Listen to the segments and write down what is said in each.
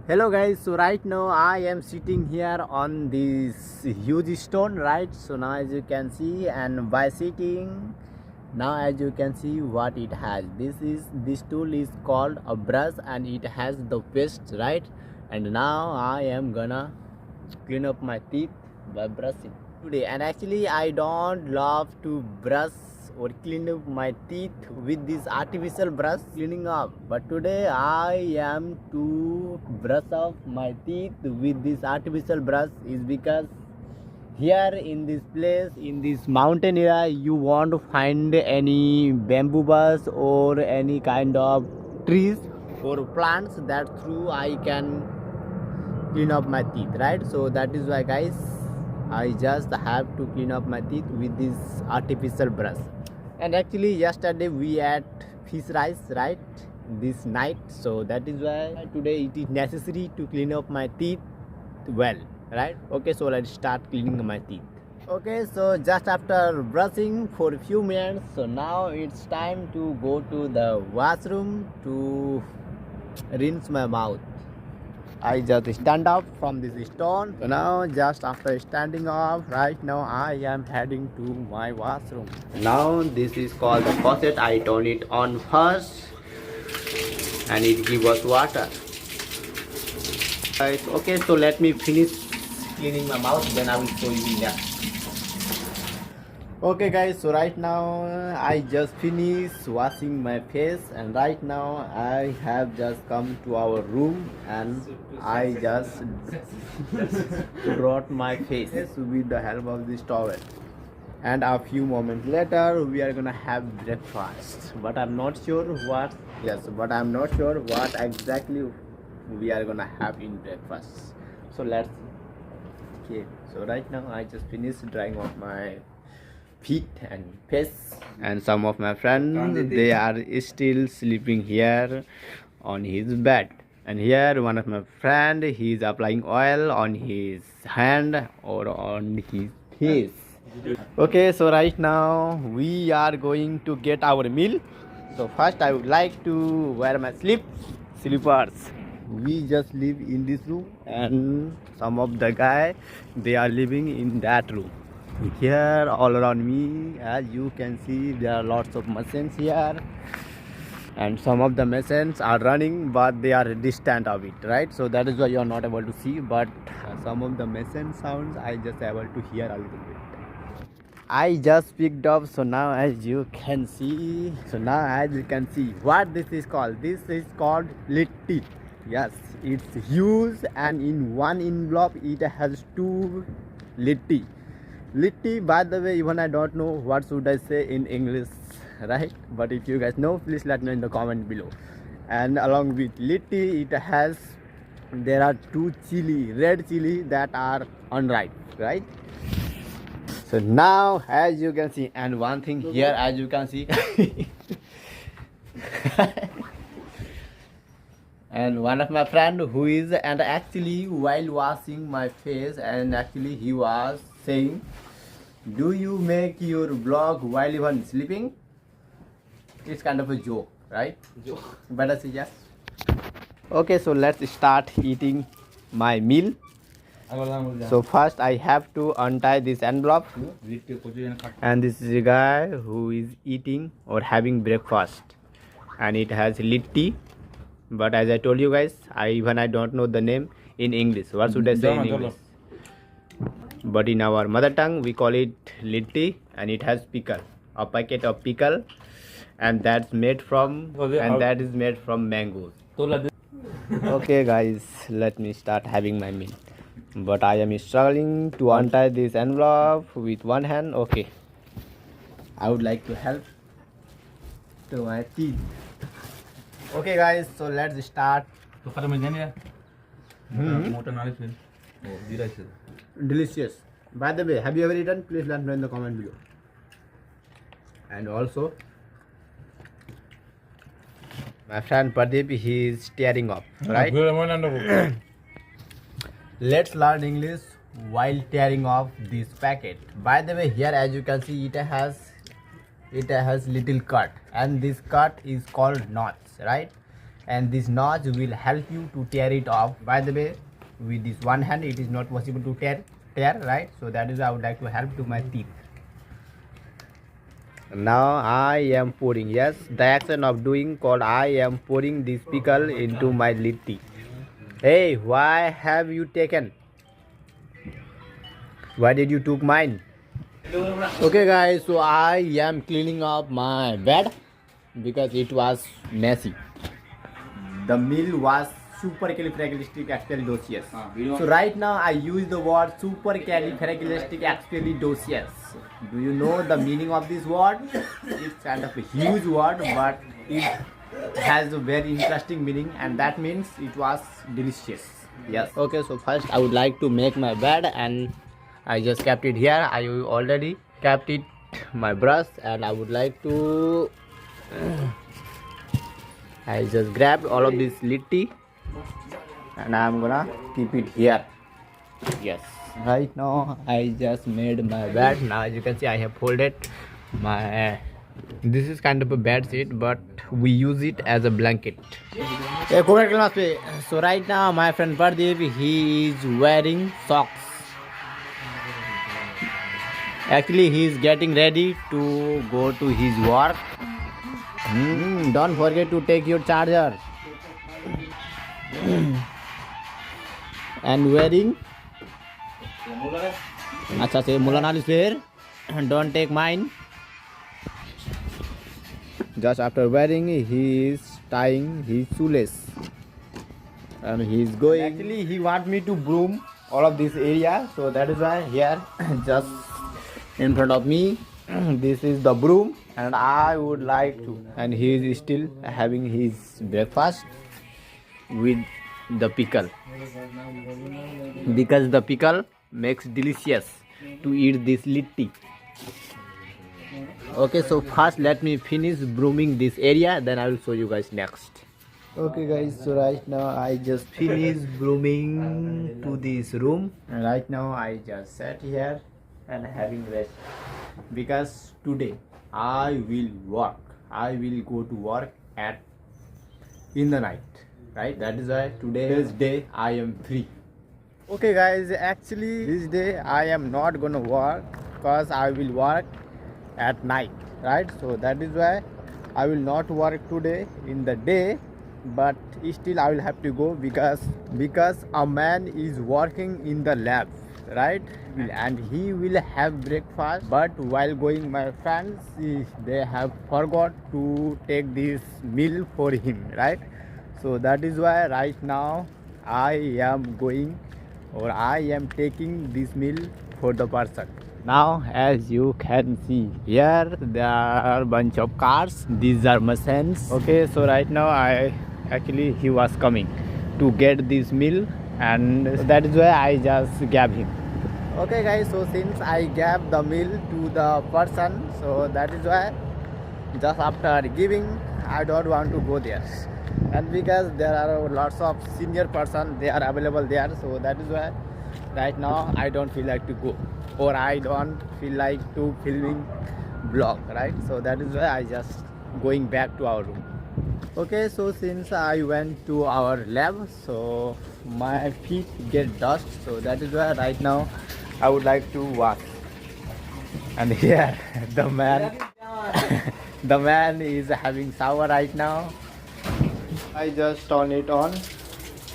Hello guys, so right now I am sitting here on this huge stone, right? So now as you can see, and by sitting, now as you can see what it has. This tool is called a brush and it has the paste, right? And now I am gonna clean up my teeth by brushing today. And actually I don't love to brush or clean up my teeth with this artificial brush cleaning up, but today I am to brush off my teeth with this artificial brush is because here in this place, in this mountain area, you won't find any bamboo bush or any kind of trees or plants that through I can clean up my teeth, right? So that is why guys, I just have to clean up my teeth with this artificial brush. And actually yesterday we ate fish rice, right, this night, so that is why today it is necessary to clean up my teeth well, right? Okay, so let's start cleaning my teeth. Okay, so just after brushing for a few minutes, so now it's time to go to the washroom to rinse my mouth. I just stand up from this stone. So now just after standing up, right now I am heading to my washroom. Now this is called the faucet. I turn it on first and it gives us water. Guys, okay, so let me finish cleaning my mouth, then I will show you next. Okay guys, so right now I just finished washing my face and right now I have just come to our room and I just brought my face with the help of this towel. And a few moments later we are gonna have breakfast, but I'm not sure what exactly we are gonna have in breakfast. So let's see. Okay, so right now I just finished drying off my feet and face, and some of my friends, they are still sleeping here on his bed. And here one of my friend, he is applying oil on his hand or on his face. Okay, so right now we are going to get our meal. So first I would like to wear my slippers. We just live in this room and some of the guy, they are living in that room. Here all around me, as you can see, there are lots of machines here and some of the machines are running but they are distant of it, right? So that is why you are not able to see, but some of the machine sounds I just able to hear a little bit. I just picked up, so now as you can see, what this is called. This is called litti. Yes, it's huge and in one envelope it has two litti. Litti, by the way, even I don't know what should I say in English, right? But if you guys know, please let me know in the comment below. And along with litti, there are two red chili that are unripe, right? So now as you can see, and one thing here as you can see, and one of my friend who is, and actually while washing my face, and actually he was saying, do you make your vlog while even sleeping? It's kind of a joke, right? But I say yes. Okay, so let's start eating my meal. So first I have to untie this envelope, and this is a guy who is eating or having breakfast, and it has litti. But as I told you guys, I don't know the name in English. What should I say in English? But in our mother tongue we call it litti, and it has pickle, a packet of pickle, and that is made from mangoes. Okay guys, let me start having my meal, but I am struggling to untie this envelope with one hand. Okay, I would like to help to my teeth. Okay guys, so let's start. Delicious. By the way, have you ever eaten? Please let me know in the comment below. And also, my friend Pradeep, he is tearing up, right? Let's learn English while tearing off this packet. By the way, here as you can see, it has little cut, and this cut is called knots, right? and this notch will help you to tear it off. By the way, with this one hand it is not possible to tear, right? So that is why I would like to help to my teeth. Now I am pouring, yes, the action of doing called I am pouring this pickle into my litti. Hey, why have you taken? Why did you took mine? Okay guys, so I am cleaning up my bed because it was messy. The meal was supercalifragilisticexpialidocious. So right now I use the word supercalifragilisticexpialidocious. Do you know the meaning of this word? It's kind of a huge word, but it has a very interesting meaning, and that means it was delicious. Yes. Okay, so first I would like to make my bed, and I just kept it here. I already kept it my brush, and I would like to I just grabbed all of this litti and I'm gonna keep it here. Yes, right now I just made my bed. Now as you can see I have folded my, this is kind of a bed sheet, but we use it as a blanket. So right now my friend Pradeep, he is wearing socks. Actually he is getting ready to go to his work. Don't forget to take your charger. And wearing acha se Mulana is there. Don't take mine. Just after wearing, he is tying his shoelace and he is going. Actually he want me to broom all of this area, so that is why here just in front of me this is the broom, and I would like to, and he is still having his breakfast with the pickle, because the pickle makes delicious to eat this litti. Okay, so first let me finish brooming this area, then I will show you guys next. Okay guys, so right now I just finished brooming to this room, and right now I just sat here and having rest, because today I will work. I will go to work at in the night, right? That is why today's day I am free. Okay guys, actually this day I am not gonna work because I will work at night, right? So that is why I will not work today in the day, but still I will have to go because a man is working in the lab, right? And he will have breakfast, but while going, my friends, they have forgot to take this meal for him, right? So that is why right now I am going, or I am taking this meal for the person. Now as you can see here, there are a bunch of cars. These are machines. Okay, so right now he was coming to get this meal, and that is why I just gave him. Okay guys, so since I gave the meal to the person, so that is why just after giving I don't want to go there, and because there are lots of senior person, they are available there, so that is why right now I don't feel like to go, or I don't feel like to filming vlog, right? So that is why I just going back to our room. Okay, so since I went to our lab, so my feet get dust, so that is why right now I would like to wash. And here the man the man is having shower right now. I just turn it on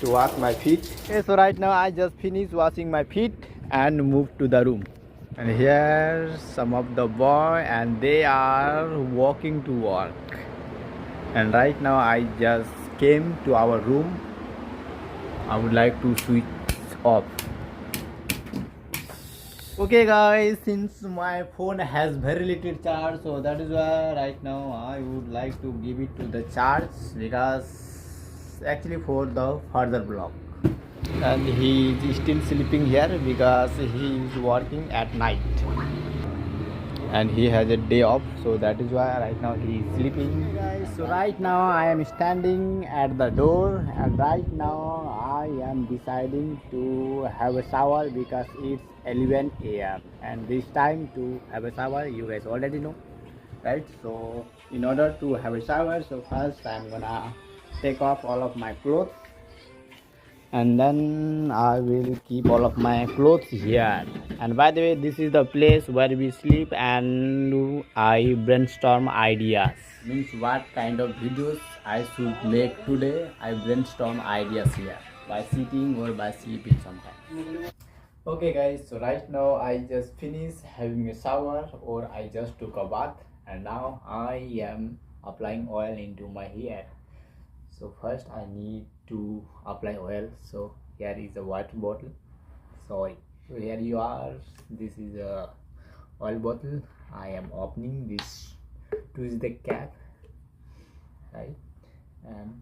to wash my feet. Okay, so right now I just finished washing my feet and moved to the room. And here some of the boy, and they are walking to work. And right now I just came to our room. I would like to switch off. Okay guys, since my phone has very little charge, so that is why right now I would like to give it to the charge, because actually for the further vlog. And he is still sleeping here because he is working at night and he has a day off, so that is why right now he is sleeping. Hey guys, so right now I am standing at the door, and right now I am deciding to have a shower because it's 11 AM and this time to have a shower, you guys already know, right? So in order to have a shower, so first I'm gonna take off all of my clothes, and then I will keep all of my clothes here. And by the way, this is the place where we sleep and I brainstorm ideas. Means what kind of videos I should make today. I brainstorm ideas here by sitting or by sleeping sometimes. Okay guys, so right now I just finished having a shower or I just took a bath, and now I am applying oil into my hair. So first I need to apply oil. So here is a water bottle. Sorry. So here you are. This is a oil bottle. I am opening this. Twist the cap, right? And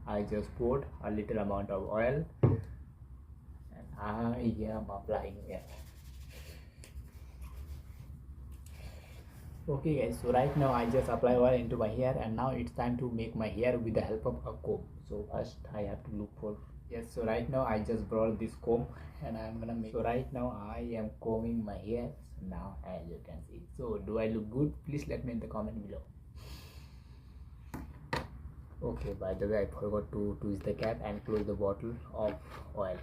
I just poured a little amount of oil, and I am applying it. Okay guys, so right now I just apply oil into my hair, and now it's time to make my hair with the help of a comb. So first I have to look for, yes, so right now I just brought this comb and I'm gonna make, so right now I am combing my hair. So now as you can see, so do I look good? Please let me in the comment below. Okay, by the way, I forgot to twist the cap and close the bottle of oil.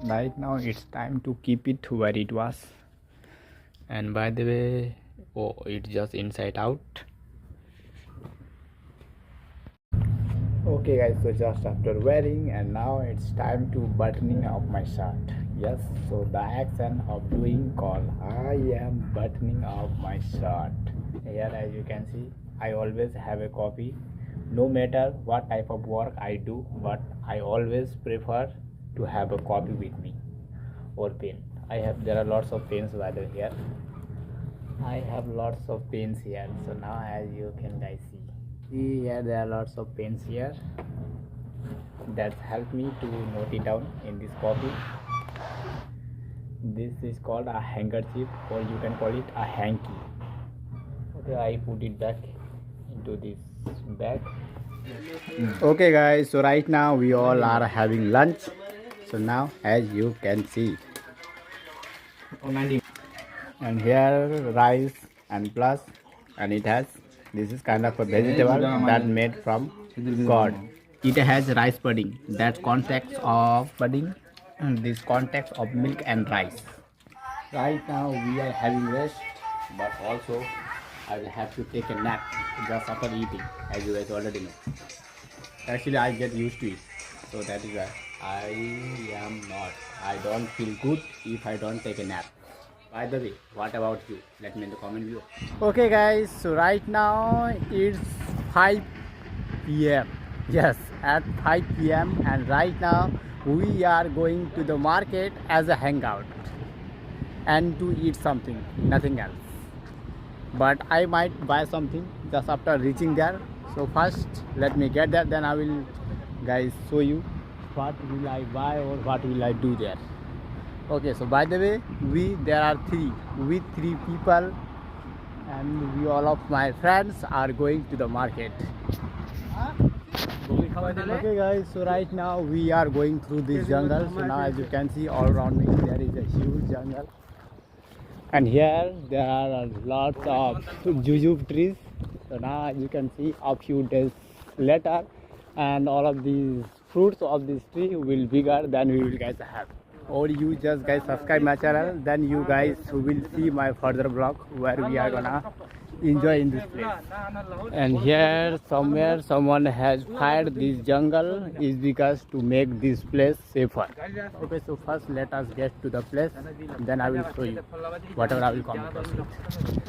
Right now it's time to keep it where it was. And by the way, oh, it's just inside out. Okay guys, so just after wearing, and now it's time to buttoning up my shirt. Yes, so the action of doing called I am buttoning up my shirt. Here as you can see, I always have a copy. No matter what type of work I do, but I always prefer to have a copy with me or pen. There are lots of pens rather here. I have lots of pens here. So now as you can guys see here, there are lots of pens here that help me to note it down in this copy. This is called a handkerchief, or you can call it a hanky. Okay, I put it back into this bag. Okay guys, so right now we all are having lunch. So now as you can see, and here rice and plus, and it has, this is kind of a vegetable that made from curd. It has rice pudding, that context of pudding, and this context of milk and rice. Right now we are having rest, but also I will have to take a nap just after eating, as you guys already know. Actually I get used to it, so that is why I don't feel good if I don't take a nap. By the way, what about you? Let me in the comment below. Okay guys, so right now it's 5 p.m. Yes, at 5 p.m. and right now we are going to the market as a hangout and to eat something, nothing else. But I might buy something just after reaching there. So first let me get there, then I will guys show you what will I buy or what will I do there. Okay, so by the way, there are three people, and all of my friends are going to the market. Okay guys, so right now we are going through this jungle. So now as you can see all around me, there is a huge jungle, and here there are lots of jujube trees. So now as you can see, a few days later, and all of these fruits of this tree will be bigger than we will guys have. Or you just guys subscribe my channel, then you guys will see my further vlog where we are gonna enjoy in this place. And here somewhere someone has fired this jungle is because to make this place safer. Okay, so first let us get to the place, then I will show you whatever I will come across with.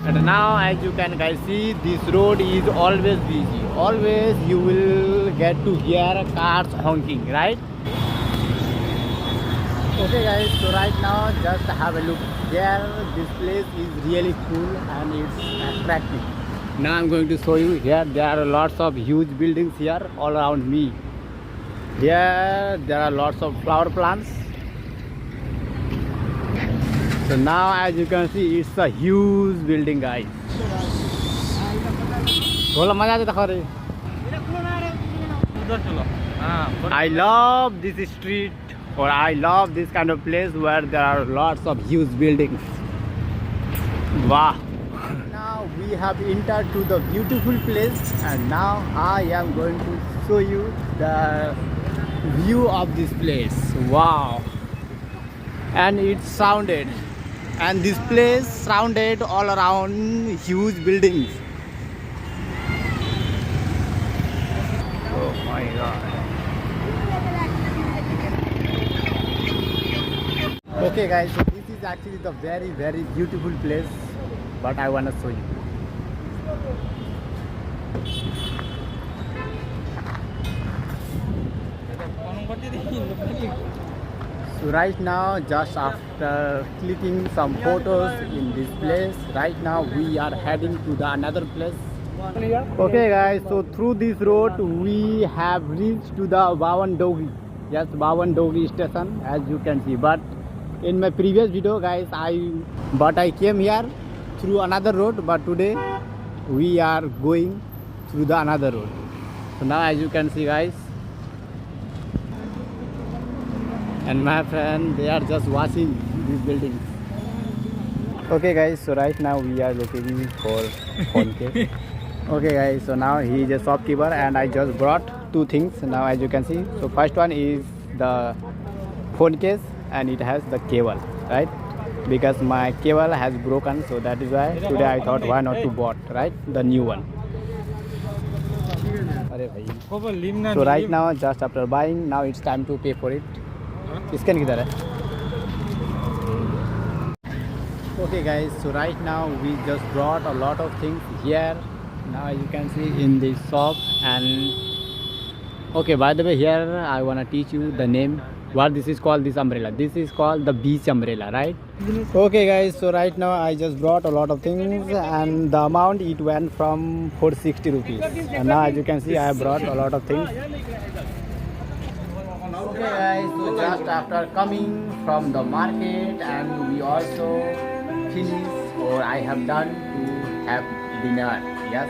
And now as you can guys see, this road is always busy. Always you will get to hear cars honking, right? Okay guys, so right now just have a look here. This place is really cool and it's attractive. Now I'm going to show you here. There are lots of huge buildings here all around me. Here there are lots of flower plants. So now as you can see, it's a huge building guys. I love this street, or I love this kind of place where there are lots of huge buildings. Wow. Now we we have entered to the beautiful place, and now I am going to show you the view of this place. Wow! And it's surrounded, and this place surrounded all around huge buildings. Oh my God! Okay, guys, so this is actually the very beautiful place, but I wanna show you. So right now, just after clicking some photos in this place, right now we are heading to the another place. Okay guys, so through this road we have reached to the Bawandogi. Yes, Bawandogi station, as you can see. But in my previous video guys, I came here through another road, but today we are going through the another road. So now as you can see guys, and my friend, they are just watching these buildings. Okay guys, so right now we are looking for phone case. Okay guys, so now he is a shopkeeper and I just brought two things now as you can see. So first one is the phone case and it has the cable, right? Because my cable has broken, so that is why today I thought why not to bought, right? The new one. So right now just after buying, now it's time to pay for it. Scan किधर है? Okay guys, so right now we just brought a lot of things here. Now as you can see in this shop, and okay, by the way, here I wanna teach you the name. What this is called, this umbrella. This is called the beach umbrella, right? Okay guys, so right now I just brought a lot of things and the amount it went from 460 rupees. And now as you can see I have brought a lot of things. Okay guys, so just after coming from the market and we also finished, or I have done to have dinner. Yes.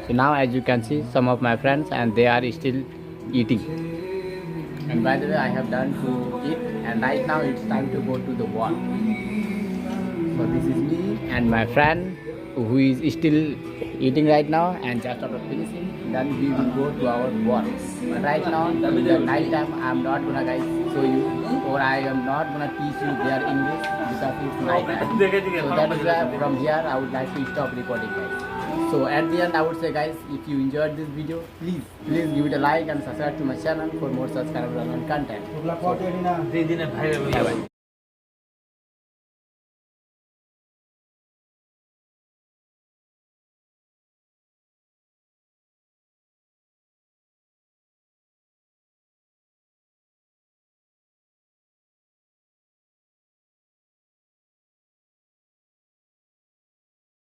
So now as you can see some of my friends and they are still eating. And by the way, I have done to eat and right now it's time to go to the work. So this is me and my friend who is still eating right now, and just after finishing then we will go to our work. But right now in the night time I am not gonna guys show you, or I am not gonna teach you their English because it's night time. So that is why from here I would like to stop recording guys. So at the end I would say guys, if you enjoyed this video, please give it a like and subscribe to my channel for more such kind of relevant content. So, bye bye.